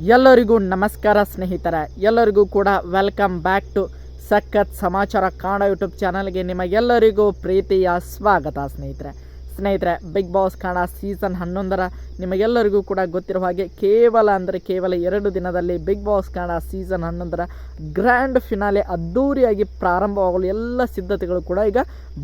ಎಲ್ಲರಿಗೂ ನಮಸ್ಕಾರ ಸ್ನೇಹಿತರೆ, ಎಲ್ಲರಿಗೂ ಕೂಡ ವೆಲ್ಕಮ್ ಬ್ಯಾಕ್ ಟು ಸಖತ್ ಸಮಾಚಾರ ಕನ್ನಡ ಯೂಟ್ಯೂಬ್ ಚಾನಲ್ಗೆ ನಿಮಗೆಲ್ಲರಿಗೂ ಪ್ರೀತಿಯ ಸ್ವಾಗತ ಸ್ನೇಹಿತರೆ ಬಿಗ್ ಬಾಸ್ ಕನ್ನಡ ಸೀಸನ್ 11ರ ನಿಮಗೆಲ್ಲರಿಗೂ ಕೂಡ ಗೊತ್ತಿರುವ ಹಾಗೆ ಕೇವಲ 2 ದಿನದಲ್ಲಿ ಬಿಗ್ ಬಾಸ್ ಕನ್ನಡ ಸೀಸನ್ 11ರ ಗ್ರ್ಯಾಂಡ್ ಫಿನಾಲೆ ಅದ್ದೂರಿಯಾಗಿ ಪ್ರಾರಂಭವಾಗಲು ಎಲ್ಲ ಸಿದ್ಧತೆಗಳು ಕೂಡ ಈಗ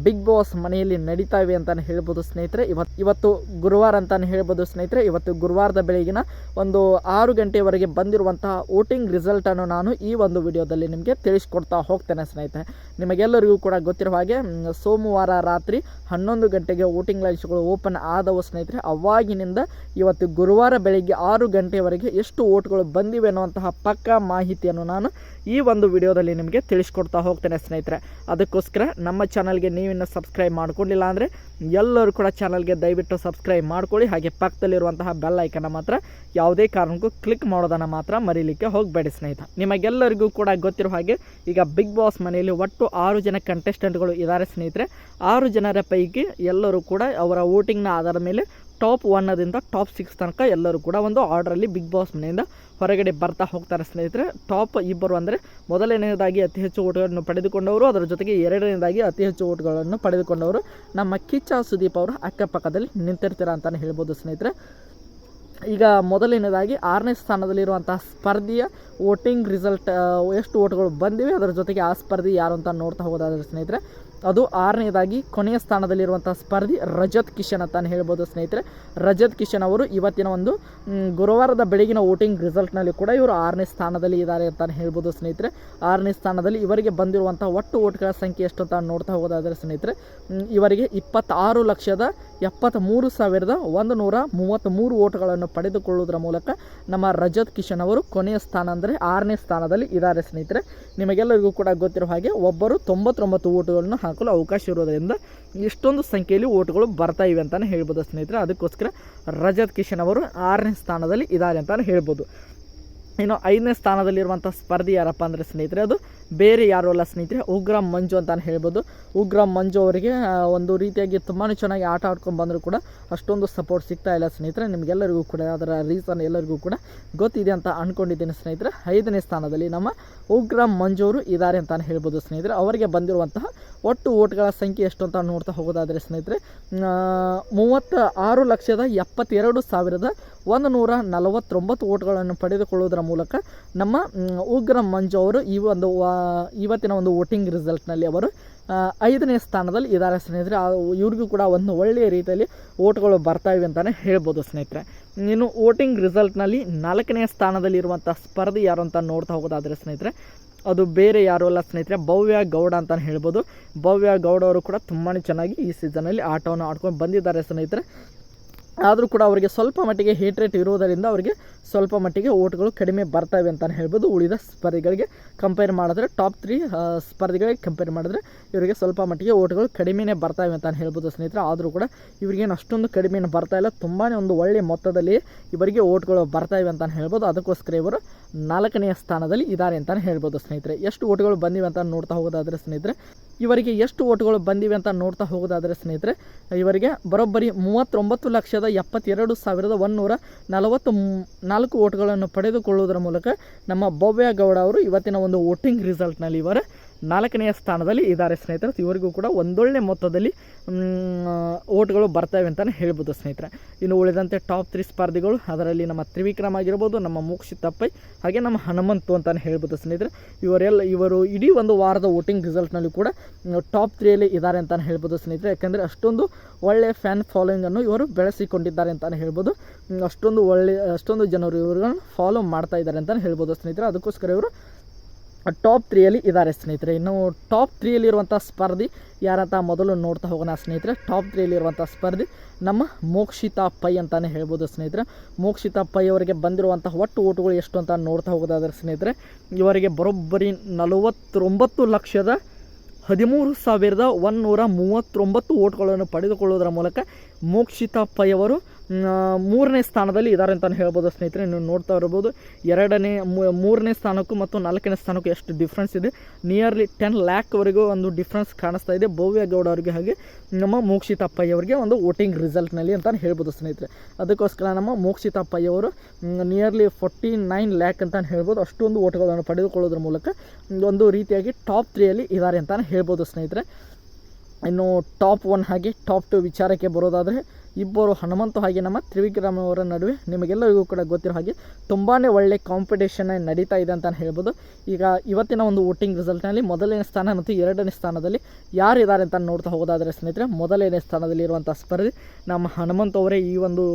ಬಿಗ್ ಬಾಸ್ ಮನೆಯಲ್ಲಿ ನಡೀತಾ ಇವೆ ಅಂತಲೇ ಹೇಳ್ಬೋದು ಸ್ನೇಹಿತರೆ. ಇವತ್ತು ಗುರುವಾರ ಅಂತಲೇ ಹೇಳ್ಬೋದು ಸ್ನೇಹಿತರೆ. ಇವತ್ತು ಗುರುವಾರದ ಬೆಳಗಿನ ಒಂದು 6 ಗಂಟೆವರೆಗೆ ಬಂದಿರುವಂತಹ ವೋಟಿಂಗ್ ರಿಸಲ್ಟನ್ನು ನಾನು ಈ ಒಂದು ವಿಡಿಯೋದಲ್ಲಿ ನಿಮಗೆ ತಿಳಿಸ್ಕೊಡ್ತಾ ಹೋಗ್ತೇನೆ ಸ್ನೇಹಿತರೆ. ನಿಮಗೆಲ್ಲರಿಗೂ ಕೂಡ ಗೊತ್ತಿರುವ ಹಾಗೆ ಸೋಮವಾರ ರಾತ್ರಿ 11 ಗಂಟೆಗೆ ವೋಟಿಂಗ್ ಲೈನ್ಸ್ಗಳು ಓಪನ್ ಆದವು ಸ್ನೇಹಿತರೆ. ಅವಾಗಿನಿಂದ ಇವತ್ತು ಗುರುವಾರ ಬೆಳಿಗ್ಗೆ 6 ಗಂಟೆವರೆಗೆ ಎಷ್ಟು ವೋಟ್ಗಳು ಬಂದಿವೆ ಅನ್ನುವಂತಹ ಪಕ್ಕಾ ಮಾಹಿತಿಯನ್ನು ನಾನು ಈ ಒಂದು ವಿಡಿಯೋದಲ್ಲಿ ನಿಮಗೆ ತಿಳಿಸ್ಕೊಡ್ತಾ ಹೋಗ್ತೇನೆ ಸ್ನೇಹಿತರೆ. ಅದಕ್ಕೋಸ್ಕರ ನಮ್ಮ ಚಾನಲ್ಗೆ ನೀವಿನ್ನು ಸಬ್ಸ್ಕ್ರೈಬ್ ಮಾಡ್ಕೊಂಡಿಲ್ಲ ಅಂದರೆ ಎಲ್ಲರೂ ಕೂಡ ಚಾನಲ್ಗೆ ದಯವಿಟ್ಟು ಸಬ್ಸ್ಕ್ರೈಬ್ ಮಾಡ್ಕೊಳ್ಳಿ. ಹಾಗೆ ಪಕ್ಕದಲ್ಲಿರುವಂತಹ ಬೆಲ್ ಐಕನ್ನ ಮಾತ್ರ ಯಾವುದೇ ಕಾರಣಕ್ಕೂ ಕ್ಲಿಕ್ ಮಾಡೋದನ್ನು ಮಾತ್ರ ಮರೀಲಿಕ್ಕೆ ಹೋಗಬೇಡಿ ಸ್ನೇಹಿತ. ನಿಮಗೆಲ್ಲರಿಗೂ ಕೂಡ ಗೊತ್ತಿರೋ ಹಾಗೆ ಈಗ ಬಿಗ್ ಬಾಸ್ ಮನೆಯಲ್ಲಿ ಒಟ್ಟು 6 ಜನ ಕಂಟೆಸ್ಟೆಂಟ್ಗಳು ಇದ್ದಾರೆ ಸ್ನೇಹಿತರೆ. 6 ಜನರ ಪೈಕಿ ಎಲ್ಲರೂ ಕೂಡ ಅವರ ವೋಟಿಂಗ್ನ ಆಧಾರದ ಮೇಲೆ ಟಾಪ್ 1ದಿಂದ ಟಾಪ್ 6 ತನಕ ಎಲ್ಲರೂ ಕೂಡ ಒಂದು ಆರ್ಡ್ರಲ್ಲಿ ಬಿಗ್ ಬಾಸ್ ಮನೆಯಿಂದ ಹೊರಗಡೆ ಬರ್ತಾ ಹೋಗ್ತಾರೆ ಸ್ನೇಹಿತರೆ. ಟಾಪ್ ಇಬ್ಬರು ಅಂದರೆ ಮೊದಲನೇದಾಗಿ ಅತಿ ಹೆಚ್ಚು ಓಟ್ಗಳನ್ನು ಪಡೆದುಕೊಂಡವರು, ಅದರ ಜೊತೆಗೆ ಎರಡನೇದಾಗಿ ಅತಿ ಹೆಚ್ಚು ಓಟ್ಗಳನ್ನು ಪಡೆದುಕೊಂಡವರು ನಮ್ಮ ಕಿಚ್ಚ ಸುದೀಪ್ ಅವರು ಅಕ್ಕಪಕ್ಕದಲ್ಲಿ ನಿಂತಿರ್ತೀರ ಅಂತಲೇ ಹೇಳ್ಬೋದು ಸ್ನೇಹಿತರೆ. ಈಗ ಮೊದಲನೇದಾಗಿ 6ನೇ ಸ್ಥಾನದಲ್ಲಿರುವಂತಹ ಸ್ಪರ್ಧೆಯ ವೋಟಿಂಗ್ ರಿಸಲ್ಟ್ ಎಷ್ಟು ಓಟ್ಗಳು ಬಂದಿವೆ, ಅದರ ಜೊತೆಗೆ ಆ ಸ್ಪರ್ಧಿ ಯಾರು ಅಂತ ನೋಡ್ತಾ ಹೋಗೋದಾದ್ರೆ ಸ್ನೇಹಿತರೆ, ಅದು 6ನೇದಾಗಿ ಕೊನೆಯ ಸ್ಥಾನದಲ್ಲಿರುವಂಥ ಸ್ಪರ್ಧಿ ರಜತ್ ಕಿಶನ್ ಅಂತಾನೆ ಹೇಳ್ಬೋದು ಸ್ನೇಹಿತರೆ. ರಜತ್ ಕಿಶನ್ ಅವರು ಇವತ್ತಿನ ಒಂದು ಗುರುವಾರದ ಬೆಳಗಿನ ವೋಟಿಂಗ್ ರಿಸಲ್ಟ್ನಲ್ಲಿ ಕೂಡ ಇವರು 6ನೇ ಸ್ಥಾನದಲ್ಲಿ ಇದ್ದಾರೆ ಅಂತಲೇ ಹೇಳ್ಬೋದು ಸ್ನೇಹಿತರೆ. 6ನೇ ಸ್ಥಾನದಲ್ಲಿ ಇವರಿಗೆ ಬಂದಿರುವಂಥ ಒಟ್ಟು ಓಟ್ಗಳ ಸಂಖ್ಯೆ ಎಷ್ಟು ಅಂತ ನೋಡ್ತಾ ಹೋಗೋದಾದರೆ ಸ್ನೇಹಿತರೆ, ಇವರಿಗೆ 26,73,133 ಓಟ್ಗಳನ್ನು ಪಡೆದುಕೊಳ್ಳುವುದರ ಮೂಲಕ ನಮ್ಮ ರಜತ್ ಕಿಶನ್ ಅವರು ಕೊನೆಯ ಸ್ಥಾನ ಅಂದರೆ 6ನೇ ಸ್ಥಾನದಲ್ಲಿ ಇದ್ದಾರೆ ಸ್ನೇಹಿತರೆ. ನಿಮಗೆಲ್ಲರಿಗೂ ಕೂಡ ಗೊತ್ತಿರೋ ಹಾಗೆ ಒಬ್ಬರು 99 ಓಟುಗಳನ್ನು ಹಾಕಲು ಅವಕಾಶ ಇರೋದರಿಂದ ಇಷ್ಟೊಂದು ಸಂಖ್ಯೆಯಲ್ಲಿ ಓಟುಗಳು ಬರ್ತಾ ಇವೆ ಅಂತಲೇ ಹೇಳ್ಬೋದು ಸ್ನೇಹಿತರೆ. ಅದಕ್ಕೋಸ್ಕರ ರಜತ್ ಕಿಶನ್ ಅವರು 6ನೇ ಸ್ಥಾನದಲ್ಲಿ ಇದ್ದಾರೆ ಅಂತಲೇ ಹೇಳ್ಬೋದು. ಇನ್ನು 5ನೇ ಸ್ಥಾನದಲ್ಲಿರುವಂಥ ಸ್ಪರ್ಧಿ ಯಾರಪ್ಪ ಅಂದರೆ ಸ್ನೇಹಿತರೆ, ಅದು ಬೇರೆ ಯಾರು ಅಲ್ಲ ಸ್ನೇಹಿತರೆ, ಉಗ್ರಂ ಮಂಜು ಅಂತಲೇ ಹೇಳ್ಬೋದು. ಉಗ್ರಂ ಮಂಜು ಅವರಿಗೆ ಒಂದು ರೀತಿಯಾಗಿ ತುಂಬಾ ಚೆನ್ನಾಗಿ ಆಟ ಆಡ್ಕೊಂಡು ಬಂದರೂ ಕೂಡ ಅಷ್ಟೊಂದು ಸಪೋರ್ಟ್ ಸಿಗ್ತಾ ಇಲ್ಲ ಸ್ನೇಹಿತರೆ. ನಿಮಗೆಲ್ಲರಿಗೂ ಕೂಡ ಅದರ ರೀಸನ್ ಎಲ್ಲರಿಗೂ ಕೂಡ ಗೊತ್ತಿದೆ ಅಂತ ಅಂದ್ಕೊಂಡಿದ್ದೀನಿ ಸ್ನೇಹಿತರೆ. 5ನೇ ಸ್ಥಾನದಲ್ಲಿ ನಮ್ಮ ಉಗ್ರಂ ಮಂಜು ಅವರು ಇದ್ದಾರೆ ಅಂತಲೇ ಹೇಳ್ಬೋದು ಸ್ನೇಹಿತರೆ. ಅವರಿಗೆ ಬಂದಿರುವಂತಹ ಒಟ್ಟು ಓಟ್ಗಳ ಸಂಖ್ಯೆ ಎಷ್ಟು ಅಂತ ನೋಡ್ತಾ ಹೋಗೋದಾದರೆ ಸ್ನೇಹಿತರೆ, 36,72,149 ಓಟ್ಗಳನ್ನು ಪಡೆದುಕೊಳ್ಳುವುದರ ಮೂಲಕ ನಮ್ಮ ಉಗ್ರಂ ಮಂಜು ಅವರು ಇವತ್ತಿನ ಒಂದು ವೋಟಿಂಗ್ ರಿಸಲ್ಟ್ನಲ್ಲಿ ಅವರು 5ನೇ ಸ್ಥಾನದಲ್ಲಿ ಇದ್ದಾರೆ ಸ್ನೇಹಿತರೆ. ಇವ್ರಿಗೂ ಕೂಡ ಒಂದು ಒಳ್ಳೆಯ ರೀತಿಯಲ್ಲಿ ಓಟ್ಗಳು ಬರ್ತಾ ಇವೆ ಅಂತಲೇ ಹೇಳ್ಬೋದು ಸ್ನೇಹಿತರೆ. ಇನ್ನು ವೋಟಿಂಗ್ ರಿಸಲ್ಟ್ನಲ್ಲಿ 4ನೇ ಸ್ಥಾನದಲ್ಲಿರುವಂಥ ಸ್ಪರ್ಧಿ ಯಾರು ಅಂತ ನೋಡ್ತಾ ಹೋಗೋದಾದರೆ ಸ್ನೇಹಿತರೆ, ಅದು ಬೇರೆ ಯಾರು ಅಲ್ಲ ಸ್ನೇಹಿತರೆ, ಭವ್ಯ ಗೌಡ ಅಂತಲೇ ಹೇಳ್ಬೋದು. ಭವ್ಯ ಗೌಡ ಅವರು ಕೂಡ ತುಂಬಾ ಚೆನ್ನಾಗಿ ಈ ಸೀಸನಲ್ಲಿ ಆಟವನ್ನು ಆಡ್ಕೊಂಡು ಬಂದಿದ್ದಾರೆ ಸ್ನೇಹಿತರೆ. ಆದರೂ ಕೂಡ ಅವರಿಗೆ ಸ್ವಲ್ಪ ಮಟ್ಟಿಗೆ ಹೇಟ್ ರೇಟ್ ಇರುವುದರಿಂದ ಅವರಿಗೆ ಸ್ವಲ್ಪ ಮಟ್ಟಿಗೆ ಓಟ್ಗಳು ಕಡಿಮೆ ಬರ್ತವೆ ಅಂತಲೇ ಹೇಳ್ಬೋದು. ಉಳಿದ ಸ್ಪರ್ಧಿಗಳಿಗೆ ಕಂಪೇರ್ ಮಾಡಿದ್ರೆ, ಟಾಪ್ 3 ಸ್ಪರ್ಧಿಗಳಿಗೆ ಕಂಪೇರ್ ಮಾಡಿದ್ರೆ ಇವರಿಗೆ ಸ್ವಲ್ಪ ಮಟ್ಟಿಗೆ ಓಟ್ಗಳು ಕಡಿಮೆನೇ ಬರ್ತಾಯಿವೆ ಅಂತಲೇ ಹೇಳ್ಬೋದು ಸ್ನೇಹಿತರೆ. ಆದರೂ ಕೂಡ ಇವರಿಗೇನು ಅಷ್ಟೊಂದು ಕಡಿಮೆ ಬರ್ತಾ ಇಲ್ಲ, ತುಂಬಾ ಒಂದು ಒಳ್ಳೆಯ ಮೊತ್ತದಲ್ಲಿ ಇವರಿಗೆ ಓಟ್ಗಳು ಬರ್ತಾಯಿವೆ ಅಂತಲೇ ಹೇಳ್ಬೋದು. ಅದಕ್ಕೋಸ್ಕರ ಇವರು 4ನೇ ಸ್ಥಾನದಲ್ಲಿ ಇದ್ದಾರೆ ಅಂತಲೇ ಹೇಳ್ಬೋದು ಸ್ನೇಹಿತರೆ. ಎಷ್ಟು ಓಟ್ಗಳು ಬಂದಿವೆ ಅಂತ ನೋಡ್ತಾ ಹೋಗೋದಾದರೆ ಸ್ನೇಹಿತರೆ, ಇವರಿಗೆ ಎಷ್ಟು ಓಟ್ಗಳು ಬಂದಿವೆ ಅಂತ ನೋಡ್ತಾ ಹೋಗೋದಾದರೆ ಸ್ನೇಹಿತರೆ, ಇವರಿಗೆ ಬರೋಬ್ಬರಿ 39,72,144 ಓಟ್ಗಳನ್ನು ಪಡೆದುಕೊಳ್ಳುವುದರ ಮೂಲಕ ನಮ್ಮ ಭವ್ಯ ಗೌಡ ಅವರು ಇವತ್ತಿನ ಒಂದು ವೋಟಿಂಗ್ ರಿಸಲ್ಟ್ನಲ್ಲಿ ಇವರ 4ನೇ ಸ್ಥಾನದಲ್ಲಿ ಇದ್ದಾರೆ ಸ್ನೇಹಿತರೆ. ಇವರಿಗೂ ಕೂಡ ಒಂದೊಳ್ಳೆ ಮೊತ್ತದಲ್ಲಿ ಓಟ್ಗಳು ಬರ್ತವೆ ಅಂತಲೇ ಹೇಳ್ಬೋದು ಸ್ನೇಹಿತರೆ. ಇನ್ನು ಉಳಿದಂತೆ ಟಾಪ್ 3 ಸ್ಪರ್ಧಿಗಳು, ಅದರಲ್ಲಿ ನಮ್ಮ ತ್ರಿವಿಕ್ರಮ್ ಆಗಿರ್ಬೋದು, ನಮ್ಮ ಮೋಕ್ಷಿತ್ ಪೈ, ಹಾಗೆ ನಮ್ಮ ಹನುಮಂತು ಅಂತಲೇ ಹೇಳ್ಬೋದು ಸ್ನೇಹಿತರೆ. ಇವರು ಇಡೀ ಒಂದು ವಾರದ ವೋಟಿಂಗ್ ರಿಸಲ್ಟ್ನಲ್ಲಿ ಕೂಡ ಟಾಪ್ 3ಯಲ್ಲಿ ಇದ್ದಾರೆ ಅಂತಲೇ ಹೇಳ್ಬೋದು ಸ್ನೇಹಿತರೆ. ಯಾಕೆಂದರೆ ಅಷ್ಟೊಂದು ಒಳ್ಳೆಯ ಫ್ಯಾನ್ ಫಾಲೋಯಿಂಗನ್ನು ಇವರು ಬೆಳೆಸಿಕೊಂಡಿದ್ದಾರೆ ಅಂತಲೇ ಹೇಳ್ಬೋದು. ಅಷ್ಟೊಂದು ಜನರು ಇವರುಗಳನ್ನು ಫಾಲೋ ಮಾಡ್ತಾ ಇದ್ದಾರೆ ಅಂತಲೇ ಹೇಳ್ಬೋದು ಸ್ನೇಹಿತರೆ. ಅದಕ್ಕೋಸ್ಕರ ಇವರು ಟಾಪ್ 3ಯಲ್ಲಿ ಇದ್ದಾರೆ ಸ್ನೇಹಿತರೆ. ಇನ್ನು ಟಾಪ್ 3ಯಲ್ಲಿರುವಂಥ ಸ್ಪರ್ಧಿ ಯಾರಂತ ಮೊದಲು ನೋಡ್ತಾ ಹೋಗೋಣ ಸ್ನೇಹಿತರೆ. ಟಾಪ್ 3ಯಲ್ಲಿರುವಂಥ ಸ್ಪರ್ಧಿ ನಮ್ಮ ಮೋಕ್ಷಿತಾ ಪೈ ಅಂತಲೇ ಹೇಳ್ಬೋದು ಸ್ನೇಹಿತರೆ. ಮೋಕ್ಷಿತಾ ಪೈ ಅವರಿಗೆ ಬಂದಿರುವಂಥ ಒಟ್ಟು ಓಟುಗಳು ಎಷ್ಟು ಅಂತ ನೋಡ್ತಾ ಹೋಗೋದಾದರೆ ಸ್ನೇಹಿತರೆ, ಇವರಿಗೆ ಬರೋಬ್ಬರಿ 49,13,139 ಓಟ್ಗಳನ್ನು ಪಡೆದುಕೊಳ್ಳುವುದರ ಮೂಲಕ ಮೋಕ್ಷಿತಾ ಪೈ ಅವರು ಮೂರನೇ ಸ್ಥಾನದಲ್ಲಿ ಇದ್ದಾರೆ ಅಂತಲೇ ಹೇಳ್ಬೋದು ಸ್ನೇಹಿತರೆ. ನೀವು ನೋಡ್ತಾ ಇರ್ಬೋದು ಮೂರನೇ ಸ್ಥಾನಕ್ಕೂ ಮತ್ತು 4ನೇ ಸ್ಥಾನಕ್ಕೂ ಎಷ್ಟು ಡಿಫ್ರೆನ್ಸ್ ಇದೆ. ನಿಯರ್ಲಿ 10 ಲ್ಯಾಕ್ವರೆಗೂ ಒಂದು ಡಿಫ್ರೆನ್ಸ್ ಕಾಣಿಸ್ತಾ ಇದೆ ಭವ್ಯ ಗೌಡ ಅವರಿಗೆ ಹಾಗೆ ನಮ್ಮ ಮೋಕ್ಷಿತಾ ಪೈ ಅವರಿಗೆ ಒಂದು ವೋಟಿಂಗ್ ರಿಸಲ್ಟ್ನಲ್ಲಿ ಅಂತ ಹೇಳ್ಬೋದು ಸ್ನೇಹಿತರೆ. ಅದಕ್ಕೋಸ್ಕರ ನಮ್ಮ ಮೋಕ್ಷಿತಾ ಪೈ ಅವರು ನಿಯರ್ಲಿ 49 ಲ್ಯಾಕ್ ಅಂತ ಹೇಳ್ಬೋದು. ಅಷ್ಟೊಂದು ಓಟ್ಗಳನ್ನು ಪಡೆದುಕೊಳ್ಳೋದ್ರ ಮೂಲಕ ಒಂದು ರೀತಿಯಾಗಿ ಟಾಪ್ 3ಯಲ್ಲಿ ಇದ್ದಾರೆ ಅಂತ ಹೇಳ್ಬೋದು ಸ್ನೇಹಿತರೆ. ಇನ್ನು ಟಾಪ್ 1 ಹಾಗೆ ಟಾಪ್ 2 ವಿಚಾರಕ್ಕೆ ಬರೋದಾದರೆ ಇಬ್ಬರು ಹನುಮಂತು ಹಾಗೆ ನಮ್ಮ ತ್ರಿವಿಕ್ರಮ್ ಅವರ ನಡುವೆ ನಿಮಗೆಲ್ಲರಿಗೂ ಕೂಡ ಗೊತ್ತಿರೋ ಹಾಗೆ ತುಂಬಾ ಒಳ್ಳೆ ಕಾಂಪಿಟೇಷನ್ ನಡೀತಾ ಇದೆ ಅಂತ ಹೇಳ್ಬೋದು. ಈಗ ಇವತ್ತಿನ ಒಂದು ವೋಟಿಂಗ್ ರಿಸಲ್ಟ್ನಲ್ಲಿ ಮೊದಲನೇ ಸ್ಥಾನ ಮತ್ತು 2ನೇ ಸ್ಥಾನದಲ್ಲಿ ಯಾರಿದ್ದಾರೆ ಅಂತ ನೋಡ್ತಾ ಹೋಗೋದಾದರೆ ಸ್ನೇಹಿತರೆ, ಮೊದಲನೇ ಸ್ಥಾನದಲ್ಲಿ ಇರುವಂಥ ಸ್ಪರ್ಧಿ ನಮ್ಮ ಹನುಮಂತು ಅವರೇ ಈ ಒಂದು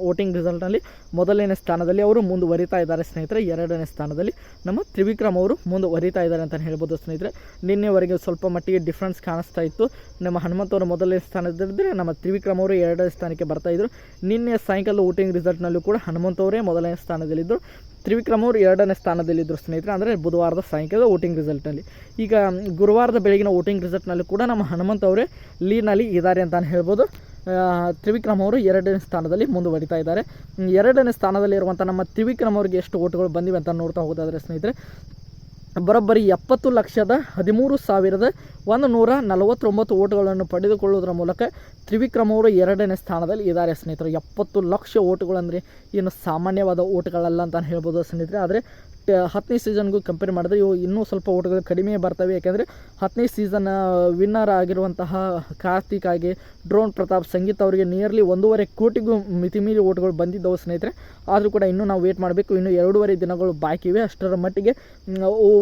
ವೋಟಿಂಗ್ ರಿಸಲ್ಟ್ನಲ್ಲಿ ಮೊದಲನೇ ಸ್ಥಾನದಲ್ಲಿ ಅವರು ಮುಂದುವರಿತಾ ಇದ್ದಾರೆ ಸ್ನೇಹಿತರೆ. 2ನೇ ಸ್ಥಾನದಲ್ಲಿ ನಮ್ಮ ತ್ರಿವಿಕ್ರಮ್ ಅವರು ಮುಂದುವರಿತಾ ಇದ್ದಾರೆ ಅಂತ ಹೇಳ್ಬೋದು ಸ್ನೇಹಿತರೆ. ನಿನ್ನೆವರೆಗೆ ಸ್ವಲ್ಪ ಮಟ್ಟಿಗೆ ಡಿಫ್ರೆನ್ಸ್ ಕಾಣಿಸ್ತಾ ಇತ್ತು. ನಮ್ಮ ಹನುಮಂತವರು ಮೊದಲನೇ ಸ್ಥಾನದಲ್ಲಿದ್ದರೆ ನಮ್ಮ ತ್ರಿವಿಕ್ರಮ್ ಅವರು 2ನೇ ಸ್ಥಾನಕ್ಕೆ ಬರ್ತಾಯಿದ್ರು. ನಿನ್ನೆ ಸಾಯಂಕಾಲ ವೋಟಿಂಗ್ ರಿಸಲ್ಟ್ನಲ್ಲೂ ಕೂಡ ಹನುಮಂತವರೇ ಮೊದಲನೇ ಸ್ಥಾನದಲ್ಲಿದ್ದರು, ತ್ರಿವಿಕ್ರಮ್ ಅವರು 2ನೇ ಸ್ಥಾನದಲ್ಲಿದ್ದರು ಸ್ನೇಹಿತರೆ. ಅಂದರೆ ಬುಧವಾರದ ಸಾಯಂಕಾಲದ ವೋಟಿಂಗ್ ರಿಸಲ್ಟ್ನಲ್ಲಿ. ಈಗ ಗುರುವಾರದ ಬೆಳಗಿನ ವೋಟಿಂಗ್ ರಿಸಲ್ಟ್ನಲ್ಲಿ ಕೂಡ ನಮ್ಮ ಹನುಮಂತ ಅವರೇ ಲೀಡ್ನಲ್ಲಿ ಇದ್ದಾರೆ ಅಂತ ಹೇಳ್ಬೋದು. ತ್ರಿವಿಕ್ರಮ್ ಅವರು 2ನೇ ಸ್ಥಾನದಲ್ಲಿ ಮುಂದುವರಿತಾ ಇದ್ದಾರೆ. 2ನೇ ಸ್ಥಾನದಲ್ಲಿರುವಂಥ ನಮ್ಮ ತ್ರಿವಿಕ್ರಮ್ ಅವರಿಗೆ ಎಷ್ಟು ಓಟುಗಳು ಬಂದಿವೆ ಅಂತ ನೋಡ್ತಾ ಹೋಗೋದಾದರೆ ಸ್ನೇಹಿತರೆ, ಬರೋಬ್ಬರಿ 70,13,149 ಓಟುಗಳನ್ನು ಪಡೆದುಕೊಳ್ಳುವುದರ ಮೂಲಕ ತ್ರಿವಿಕ್ರಮ್ ಅವರು 2ನೇ ಸ್ಥಾನದಲ್ಲಿ ಇದ್ದಾರೆ ಸ್ನೇಹಿತರೆ. 70 ಲಕ್ಷ ಓಟುಗಳು ಅಂದರೆ ಏನು ಸಾಮಾನ್ಯವಾದ ಓಟುಗಳಲ್ಲ ಅಂತ ಹೇಳ್ಬೋದು ಸ್ನೇಹಿತರೆ. ಆದರೆ 10ನೇ ಸೀಸನ್ಗೂ ಕಂಪೇರ್ ಮಾಡಿದ್ರೆ ಇವು ಇನ್ನೂ ಸ್ವಲ್ಪ ಓಟುಗಳು ಕಡಿಮೆ ಬರ್ತವೆ. ಯಾಕೆಂದರೆ 10ನೇ ಸೀಸನ್ ವಿನ್ನರ್ ಆಗಿರುವಂತಹ ಕಾರ್ತಿಕ್ ಆಗಿ ಡ್ರೋನ್ ಪ್ರತಾಪ್ ಸಂಗೀತ ಅವರಿಗೆ ನಿಯರ್ಲಿ 1.5 ಕೋಟಿಗೂ ಮಿತಿಮೀರಿ ಓಟುಗಳು ಬಂದಿದ್ದವು ಸ್ನೇಹಿತರೆ. ಆದರೂ ಕೂಡ ಇನ್ನೂ ನಾವು ವೇಟ್ ಮಾಡಬೇಕು. ಇನ್ನೂ 2.5 ದಿನಗಳು ಬಾಕಿ ಇವೆ. ಅಷ್ಟರ ಮಟ್ಟಿಗೆ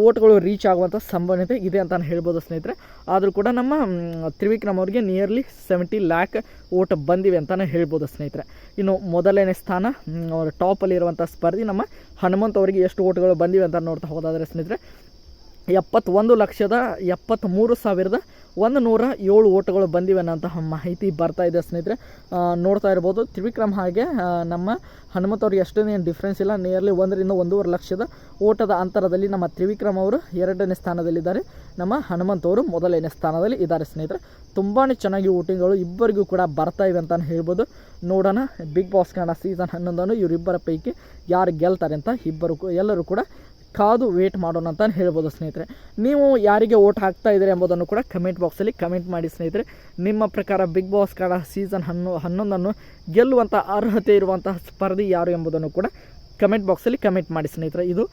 ಓಟ್ಗಳು ರೀಚ್ ಆಗುವಂಥ ಸಂಭವನೀಯತೆ ಇದೆ ಅಂತ ಹೇಳ್ಬೋದು ಸ್ನೇಹಿತರೆ. ಆದರೂ ಕೂಡ ನಮ್ಮ ತ್ರಿವಿಕ್ರಮ್ ಅವರಿಗೆ ನಿಯರ್ಲಿ 70 ಲ್ಯಾಕ್ ಓಟ್ ಬಂದಿವೆ ಅಂತಲೇ ಹೇಳ್ಬೋದು ಸ್ನೇಹಿತರೆ. ಇನ್ನು ಮೊದಲನೇ ಸ್ಥಾನ ಟಾಪಲ್ಲಿರುವಂಥ ಸ್ಪರ್ಧಿ ನಮ್ಮ ಹನುಮಂತ್ ಅವರಿಗೆ ಎಷ್ಟು ಓಟ್ಗಳು ಬಂದಿವೆ ಅಂತ ನೋಡ್ತಾ ಹೋದಾದರೆ ಸ್ನೇಹಿತರೆ, 71,73,107 ಓಟುಗಳು ಬಂದಿವೆ ಅನ್ನೋಂತಹ ಮಾಹಿತಿ ಬರ್ತಾ ಇದೆ ಸ್ನೇಹಿತರೆ. ನೋಡ್ತಾ ಇರ್ಬೋದು ತ್ರಿವಿಕ್ರಮ್ ಹಾಗೆ ನಮ್ಮ ಹನುಮಂತ್ ಅವ್ರಿಗೆ ಅಷ್ಟೊಂದೇನು ಡಿಫ್ರೆನ್ಸ್ ಇಲ್ಲ. ನಿಯರ್ಲಿ 1 ರಿಂದ 1.5 ಲಕ್ಷದ ಓಟದ ಅಂತರದಲ್ಲಿ ನಮ್ಮ ತ್ರಿವಿಕ್ರಮ್ ಅವರು 2ನೇ ಸ್ಥಾನದಲ್ಲಿದ್ದಾರೆ. ನಮ್ಮ ಹನುಮಂತ್ ಅವರು ಮೊದಲನೇ ಸ್ಥಾನದಲ್ಲಿ ಇದ್ದಾರೆ ಸ್ನೇಹಿತರೆ. ತುಂಬಾ ಚೆನ್ನಾಗಿ ವೋಟಿಂಗ್ಗಳು ಇಬ್ಬರಿಗೂ ಕೂಡ ಬರ್ತಾ ಇವೆ ಅಂತ ಹೇಳ್ಬೋದು. ನೋಡೋಣ ಬಿಗ್ ಬಾಸ್ ಕನ್ನಡ ಸೀಸನ್ 11 ಇವರಿಬ್ಬರ ಪೈಕಿ ಯಾರು ಗೆಲ್ತಾರೆ ಅಂತ ಎಲ್ಲರೂ ಕೂಡ ಕಾದು ವೇಟ್ ಮಾಡೋಣ ಅಂತ ಹೇಳ್ಬೋದು ಸ್ನೇಹಿತರೆ. ನೀವು ಯಾರಿಗೆ ಓಟ್ ಹಾಕ್ತಾ ಇದ್ದೀರಿ ಎಂಬುದನ್ನು ಕೂಡ ಕಮೆಂಟ್ ಬಾಕ್ಸಲ್ಲಿ ಕಮೆಂಟ್ ಮಾಡಿ ಸ್ನೇಹಿತರೆ. ನಿಮ್ಮ ಪ್ರಕಾರ ಬಿಗ್ ಬಾಸ್ ಕನ್ನಡ ಸೀಸನ್ 11 ಗೆಲ್ಲುವಂಥ ಅರ್ಹತೆ ಇರುವಂತಹ ಸ್ಪರ್ಧಿ ಯಾರು ಎಂಬುದನ್ನು ಕೂಡ ಕಮೆಂಟ್ ಬಾಕ್ಸಲ್ಲಿ ಕಮೆಂಟ್ ಮಾಡಿ ಸ್ನೇಹಿತರೆ. ಇದು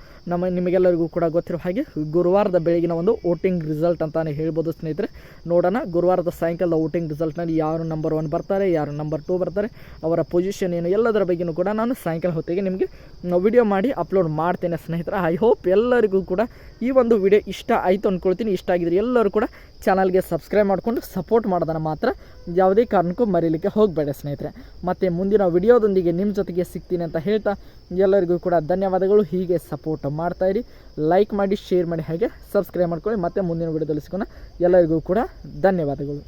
ನಿಮಗೆಲ್ಲರಿಗೂ ಕೂಡ ಗೊತ್ತಿರೋ ಹಾಗೆ ಗುರುವಾರದ ಬೆಳಗಿನ ಒಂದು ವೋಟಿಂಗ್ ರಿಸಲ್ಟ್ ಅಂತಲೇ ಹೇಳ್ಬೋದು ಸ್ನೇಹಿತರೆ. ನೋಡೋಣ ಗುರುವಾರದ ಸಾಯಂಕಾಲದ ವೋಟಿಂಗ್ ರಿಸಲ್ಟ್ನಲ್ಲಿ ಯಾರು ನಂಬರ್ 1 ಬರ್ತಾರೆ, ಯಾರು ನಂಬರ್ 2 ಬರ್ತಾರೆ, ಅವರ ಪೊಸಿಷನ್ ಏನು ಎಲ್ಲದರ ಬಗ್ಗೆಯೂ ಕೂಡ ನಾನು ಸಾಯಂಕಾಲ ಹೊತ್ತಿಗೆ ನಿಮಗೆ ವಿಡಿಯೋ ಮಾಡಿ ಅಪ್ಲೋಡ್ ಮಾಡ್ತೇನೆ ಸ್ನೇಹಿತರೆ. ಐ ಹೋಪ್ ಎಲ್ಲರಿಗೂ ಕೂಡ ಈ ಒಂದು ವಿಡಿಯೋ ಇಷ್ಟ ಆಯಿತು ಅಂದ್ಕೊಳ್ತೀನಿ. ಇಷ್ಟ ಆಗಿದ್ರೆ ಎಲ್ಲರೂ ಕೂಡ ಚಾನಲ್ಗೆ ಸಬ್ಸ್ಕ್ರೈಬ್ ಮಾಡಿಕೊಂಡು ಸಪೋರ್ಟ್ ಮಾಡೋದನ್ನು ಮಾತ್ರ ಯಾವುದೇ ಕಾರಣಕ್ಕೂ ಮರೀಲಿಕ್ಕೆ ಹೋಗಬೇಡ ಸ್ನೇಹಿತರೆ. ಮತ್ತು ಮುಂದಿನ ವಿಡಿಯೋದೊಂದಿಗೆ ನಿಮ್ಮ ಜೊತೆಗೆ ಸಿಗ್ತೀನಿ ಅಂತ ಹೇಳ್ತಾ ಎಲ್ಲರಿಗೂ ಕೂಡ ಧನ್ಯವಾದಗಳು. ಹೀಗೆ ಸಪೋರ್ಟ್ ಮಾಡ್ತಾಯಿರಿ, ಲೈಕ್ ಮಾಡಿ, ಶೇರ್ ಮಾಡಿ, ಹಾಗೆ ಸಬ್ಸ್ಕ್ರೈಬ್ ಮಾಡ್ಕೊಳ್ಳಿ. ಮತ್ತೆ ಮುಂದಿನ ವಿಡಿಯೋದಲ್ಲಿ ಸಿಗೋಣ. ಎಲ್ಲರಿಗೂ ಕೂಡ ಧನ್ಯವಾದಗಳು.